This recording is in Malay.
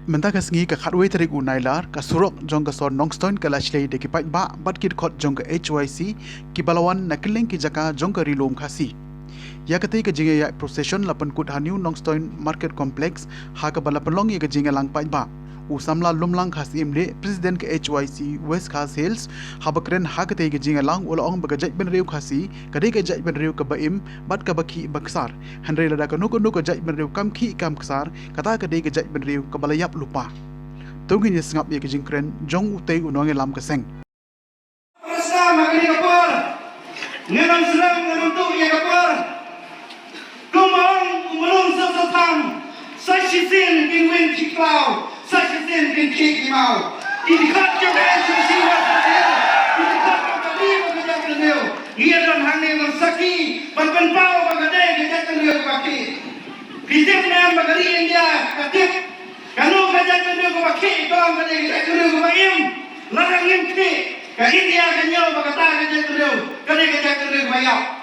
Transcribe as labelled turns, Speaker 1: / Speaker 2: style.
Speaker 1: Mentah kesengi ke khatwe tarik unailar ka surok jong ka son nongstoin ka lashlei de ki ba bat kit khot jong ka HYC ki balawan nakiling ki jaka jong ka rilom khasi ya kate ka jinga ya procession lapan kut haniu nongstoin market complex ha ka balapalong ya ka jinga lang ba usamla lumlang khas imle president ka HYC west khas hills habakren ha kate ka jinga lang ula ong baga Jaitbnriew khasi kadai ka Jaitbnriew Kaba bat Kaba Khih baksar hanre lada ka nuko Jaitbnriew Kaba Khih ksar kata kadai ka Jaitbnriew kabalayap lupa tungin ya sengap ya ka jingkren jong utei unong lam ka seng
Speaker 2: Prasna magani kapur ngenam serang ngenuntuk ya kapur kumang umelung sesatang sashisin kingwin kiklau sashisin kingkikimau idikat jogan sesiwa sadil idikat kali Jaitbnriew ia dan hangni saki berpenpau bagadai Jaitbnriew Kaba Khih kitip nam bagari India katip kanu Jaitbnriew Kaba Khih dong kadai Jaitbnriew Kaba larang ngim Khih ka India kanyo bagata Jaitbnriew kadai Jaitbnriew Kaba